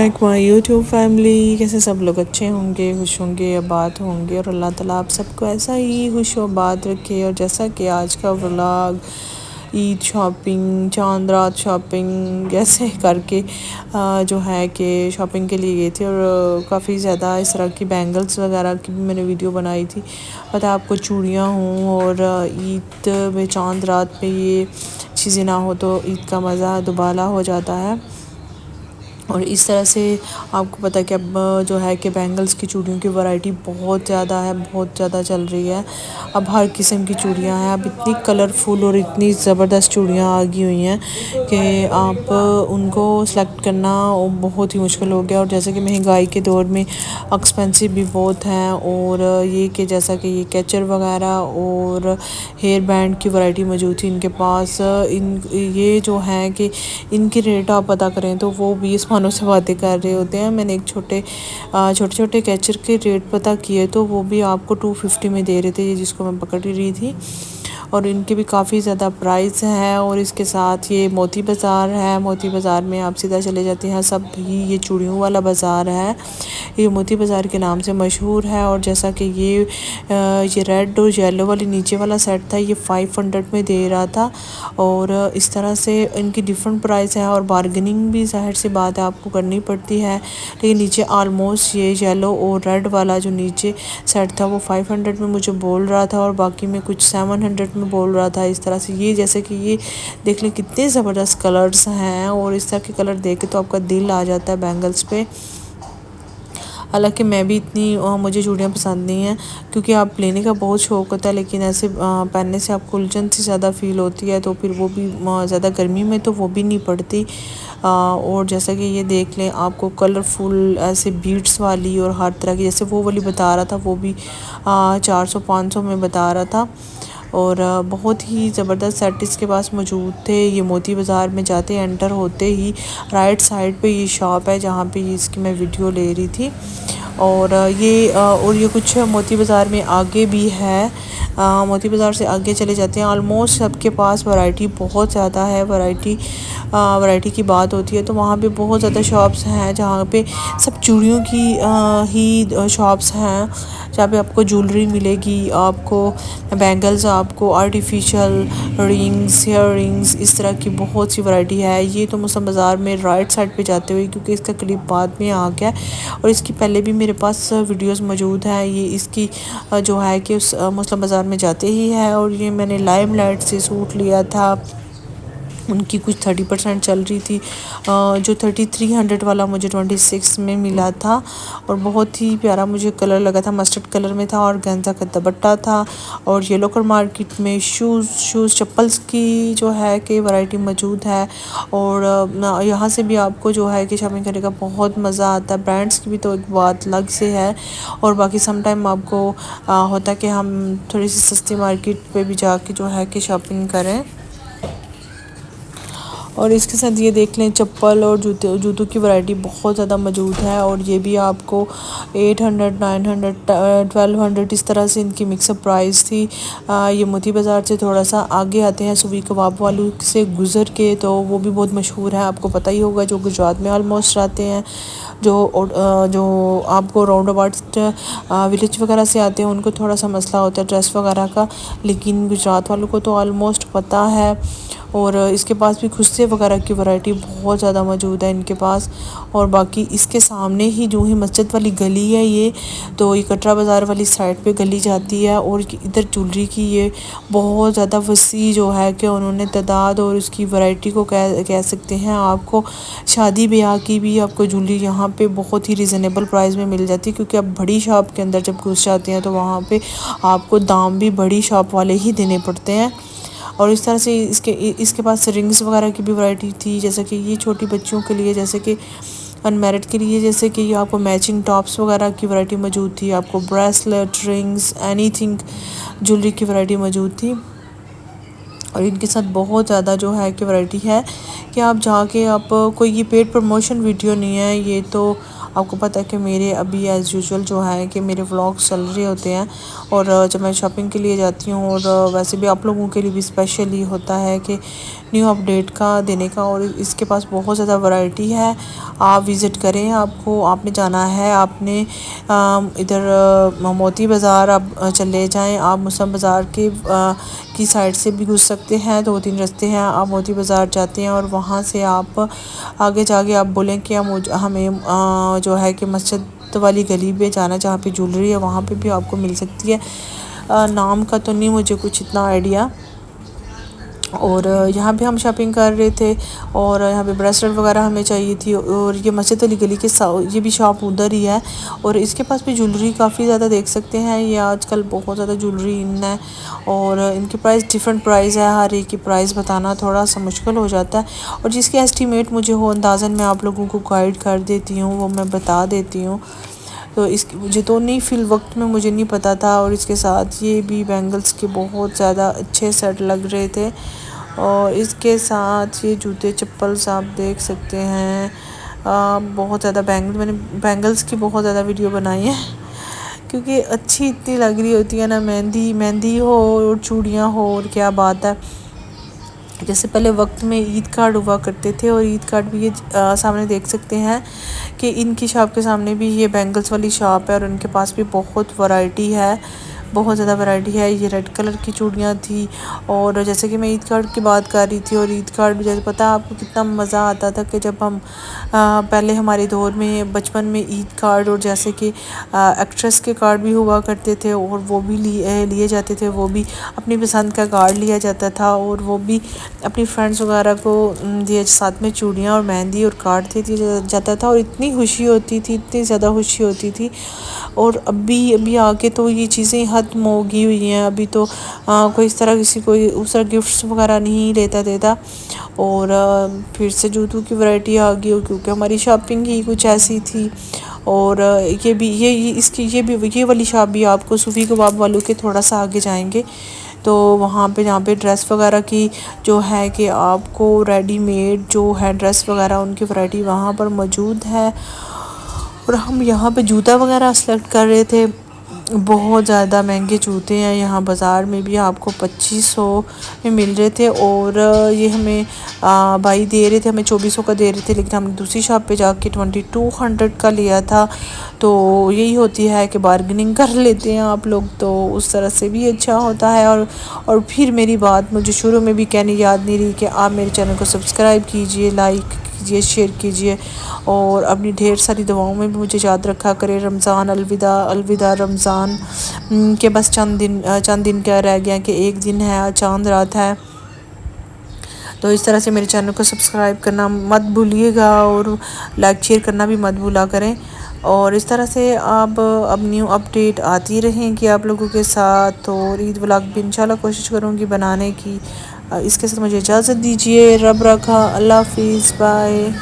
Back my YouTube family. कैसे सब लोग अच्छे होंगे, खुश होंगे, आबाद होंगे और अल्लाह ताला आप सबको ऐसा ही खुश और आबाद रखे। और जैसा कि आज का व्लॉग ईद शॉपिंग, चांद रात शॉपिंग ऐसे करके जो है कि शॉपिंग के लिए गए थे और काफ़ी ज़्यादा इस तरह की बैंगल्स वगैरह की भी मैंने वीडियो बनाई थी। पता आपको चूड़ियाँ हों और ईद में चांद रात में ये चीज़ें ना हो तो ईद का मज़ा दुबाला हो जाता है। और इस तरह से आपको पता है कि अब जो है कि बैंगल्स की चूड़ियों की वैरायटी बहुत ज़्यादा है, बहुत ज़्यादा चल रही है। अब हर किस्म की चूड़ियां हैं, अब इतनी कलरफुल और इतनी ज़बरदस्त चूड़ियां आ गई हुई हैं कि आप उनको सेलेक्ट करना बहुत ही मुश्किल हो गया। और जैसे कि महंगाई के दौर में एक्सपेंसिव भी बहुत हैं। और ये कि जैसा कि ये कैचर वगैरह और हेयर बैंड की वैरायटी मौजूद थी इनके पास। इन ये जो हैं कि इनके रेट आप पता करें तो वो 20 मानों से बातें कर रहे होते हैं। मैंने एक छोटे छोटे कैचर के रेट पता किए तो वो भी आपको 250 में दे रहे थे, ये जिसको मैं पकड़ ही रही थी। और इनके भी काफ़ी ज़्यादा प्राइस है। और इसके साथ ये मोती बाज़ार है, मोती बाज़ार में आप सीधा चले जाते हैं, सब भी ये चूड़ियों वाला बाज़ार है, ये मोती बाज़ार के नाम से मशहूर है। और जैसा कि ये रेड और येलो वाली नीचे वाला सेट था, ये 500 में दे रहा था। और इस तरह से इनकी डिफरेंट प्राइस है और बार्गेनिंग भी ज़ाहिर सी बात है आपको करनी पड़ती है। लेकिन नीचे ऑलमोस्ट ये येलो और रेड वाला जो नीचे सेट था वो 500 में मुझे बोल रहा था और बाकी में कुछ 700 में बोल रहा था। इस तरह से ये जैसे कि ये देख लें कितने ज़बरदस्त कलर्स हैं और इस तरह के कलर देख के तो आपका दिल आ जाता है बैंगल्स पे। हालांकि मैं भी इतनी मुझे चूड़ियाँ पसंद नहीं हैं क्योंकि आप लेने का बहुत शौक़ होता है, लेकिन ऐसे पहनने से आपको उलझन सी ज़्यादा फ़ील होती है तो फिर वो भी ज़्यादा गर्मी में तो वो भी नहीं पड़ती। और जैसा कि ये देख लें आपको कलरफुल ऐसे बीट्स वाली और हर तरह की, जैसे वो वाली बता रहा था वो भी 400-500 में बता रहा था। और बहुत ही ज़बरदस्त सेट इसके पास मौजूद थे। ये मोती बाज़ार में जाते एंटर होते ही राइट साइड पे ये शॉप है जहाँ पे इसकी मैं वीडियो ले रही थी। और ये कुछ मोती बाज़ार में आगे भी है। मोती बाज़ार से आगे चले जाते हैं, ऑलमोस्ट सबके पास वैरायटी बहुत ज़्यादा है। वैरायटी की बात होती है तो वहाँ पे बहुत ज़्यादा शॉप्स हैं जहाँ पे सब चूड़ियों की ही शॉप्स हैं, जहाँ पे आपको ज्वेलरी मिलेगी, आपको बैंगल्स, आपको आर्टिफिशियल रिंग्स, हेयर रिंग्स, इस तरह की बहुत सी वैरायटी है। ये तो मुस्लिम बाज़ार में राइट साइड पे जाते हुए, क्योंकि इसका क्लिप बाद में आ गया और इसकी पहले भी मेरे पास वीडियोस मौजूद हैं। ये इसकी जो है कि उस मुस्लिम बाज़ार में जाते ही है। और ये मैंने लाइमलाइट से सूट लिया था, उनकी कुछ 30% चल रही थी। जो 3300 वाला मुझे 26 में मिला था और बहुत ही प्यारा मुझे कलर लगा था, मस्टर्ड कलर में था और गेंजा का दुपट्टा था। और ये लोकल मार्केट में शूज़ चप्पल्स की जो है कि वैरायटी मौजूद है। और यहाँ से भी आपको जो है कि शॉपिंग करने का बहुत मज़ा आता है। ब्रांड्स की भी तो एक बात अलग से है। और बाकी सम टाइम आपको होता है कि हम थोड़ी सी सस्ती मार्केट पे भी जाके जो है कि शॉपिंग करें। और इसके साथ ये देख लें चप्पल और जूतों की वैरायटी बहुत ज़्यादा मौजूद है। और ये भी आपको 800, 900, 1200 इस तरह से इनकी मिक्सअप प्राइस थी। ये मोती बाज़ार से थोड़ा सा आगे आते हैं, सुबह कबाब वालों से गुज़र के, तो वो भी बहुत मशहूर है, आपको पता ही होगा, जो गुजरात में ऑलमोस्ट रहते हैं। जो आपको राउंड अबाउट विलेज वगैरह से आते हैं उनको थोड़ा सा मसला होता है ड्रेस वगैरह का, लेकिन गुजरात वालों को तो ऑलमोस्ट पता है। और इसके पास भी खुस्से वगैरह की वैरायटी बहुत ज़्यादा मौजूद है इनके पास। और बाकी इसके सामने ही जो ही मस्जिद वाली गली है, ये तो ये कटरा बाज़ार वाली साइड पे गली जाती है। और इधर ज्वेलरी की ये बहुत ज़्यादा वसी जो है कि उन्होंने तादाद और उसकी वैरायटी को कह सकते हैं। आपको शादी ब्याह की भी आपको ज्वेलरी यहाँ पे बहुत ही रिजनेबल प्राइस में मिल जाती है, क्योंकि आप बड़ी शॉप के अंदर जब घुस जाते हैं तो वहाँ पे आपको दाम भी बड़ी शॉप वाले ही देने पड़ते हैं। और इस तरह से इसके पास रिंग्स वगैरह की भी वैरायटी थी, जैसे कि ये छोटी बच्चियों के लिए, जैसे कि अनमैरिड के लिए, जैसे कि आपको मैचिंग टॉप्स वगैरह की वैरायटी मौजूद थी, आपको ब्रेसलेट, रिंग्स, एनीथिंग ज्वेलरी की वैरायटी मौजूद थी। और इनके साथ बहुत ज़्यादा जो है कि वैरायटी है कि आप जाके आप कोई ये पेड प्रमोशन वीडियो नहीं है, ये तो आपको पता है कि मेरे अभी एज़ यूजुअल जो है कि मेरे व्लॉग्स चल रहे होते हैं, और जब मैं शॉपिंग के लिए जाती हूँ, और वैसे भी आप लोगों के लिए भी स्पेशली होता है कि न्यू अपडेट का देने का। और इसके पास बहुत ज़्यादा वैरायटी है, आप विज़िट करें। आपको आपने जाना है, आपने इधर मोती बाज़ार आप चले जाएं, आप मुसम बाज़ार के की साइड से भी घुस सकते हैं, 2-3 रास्ते हैं। आप मोती बाज़ार जाते हैं और वहाँ से आप आगे जाके आप बोलें कि हमें जो है कि मस्जिद वाली गली पे जाना, जहाँ पे ज्वेलरी है वहाँ पे भी आपको मिल सकती है। नाम का तो नहीं मुझे कुछ इतना आइडिया। और यहाँ पे हम शॉपिंग कर रहे थे, और यहाँ पे ब्रेसलेट वगैरह हमें चाहिए थी, और ये मस्जिद वाली गली के ये भी शॉप उधर ही है। और इसके पास भी ज्वेलरी काफ़ी ज़्यादा देख सकते हैं, ये आजकल बहुत ज़्यादा ज्वेलरी इन है, और इनके प्राइस डिफरेंट प्राइस है, हर एक की प्राइस बताना थोड़ा सा मुश्किल हो जाता है। और जिसकी एस्टीमेट मुझे हो अंदाज़न मैं आप लोगों को गाइड कर देती हूँ, वो मैं बता देती हूँ। तो इसकी मुझे तो नहीं फिल वक्त में मुझे नहीं पता था। और इसके साथ ये भी बैंगल्स के बहुत ज़्यादा अच्छे सेट लग रहे थे, और इसके साथ ये जूते चप्पल्स आप देख सकते हैं। बहुत ज़्यादा मैंने बैंगल्स की बहुत ज़्यादा वीडियो बनाई है, क्योंकि अच्छी इतनी लग रही होती है ना, मेहंदी मेहंदी हो और चूड़ियाँ हो, और क्या बात है। जैसे पहले वक्त में ईद कार्ड हुआ करते थे, और ईद कार्ड भी ये सामने देख सकते हैं कि इनकी शॉप के सामने भी ये बैंगल्स वाली शॉप है, और उनके पास भी बहुत वैरायटी है, बहुत ज़्यादा वैरायटी है। ये रेड कलर की चूड़ियाँ थी, और जैसे कि मैं ईद कार्ड की बात कर रही थी, और ईद कार्ड जैसे पता है आपको कितना मज़ा आता था कि जब हम पहले हमारे दौर में बचपन में ईद कार्ड, और जैसे कि एक्ट्रेस के कार्ड भी हुआ करते थे, और वो भी लिए जाते थे, वो भी अपनी पसंद का कार्ड लिया जाता था, और वो भी अपनी फ्रेंड्स वगैरह को दिए, साथ में चूड़ियाँ और मेहंदी और कार्ड दे दिया जाता था, और इतनी खुशी होती थी, इतनी ज़्यादा खुशी होती थी। और अभी आके तो ये चीज़ें ख़त्म हो गई हुई हैं। अभी तो कोई इस तरह कोई उस तरह गिफ्ट्स वगैरह नहीं देता। और फिर से जूतों की वैरायटी आ गई हो, क्योंकि हमारी शॉपिंग ही कुछ ऐसी थी। और ये भी इसकी ये वाली शॉप भी आपको सूफी कबाब वालों के थोड़ा सा आगे जाएंगे तो वहाँ पे जहाँ पे ड्रेस वगैरह की जो है कि आपको रेडीमेड जो है ड्रेस वगैरह उनकी वैरायटी वहाँ पर मौजूद है। और हम यहाँ पे जूता वगैरह सेलेक्ट कर रहे थे, बहुत ज़्यादा महंगे जूते हैं यहाँ बाज़ार में भी आपको 2500 में मिल रहे थे। और ये हमें भाई दे रहे थे, हमें 2400 का दे रहे थे, लेकिन हमने दूसरी शॉप पे जाके 2200 का लिया था। तो यही होती है कि बार्गेनिंग कर लेते हैं आप लोग, तो उस तरह से भी अच्छा होता है। और फिर मेरी बात मुझे शुरू में भी कहनी याद नहीं रही कि आप मेरे चैनल को सब्सक्राइब कीजिए, लाइक कीजिए, शेयर कीजिए, और अपनी ढेर सारी दुआओं में भी मुझे याद रखा करें। रमज़ान अलविदा अलविदा रमज़ान के बस चंद दिन क्या रह गया कि एक दिन है, चांद रात है। तो इस तरह से मेरे चैनल को सब्सक्राइब करना मत भूलिएगा, और लाइक शेयर करना भी मत भूला करें। और इस तरह से अब न्यू अपडेट आती रहेंगी आप लोगों के साथ, और ईद व्लॉग भी इंशाल्लाह कोशिश करूँगी बनाने की। इसके साथ मुझे इजाज़त दीजिए, रब रखा, अल्लाह हाफिज़, बाय।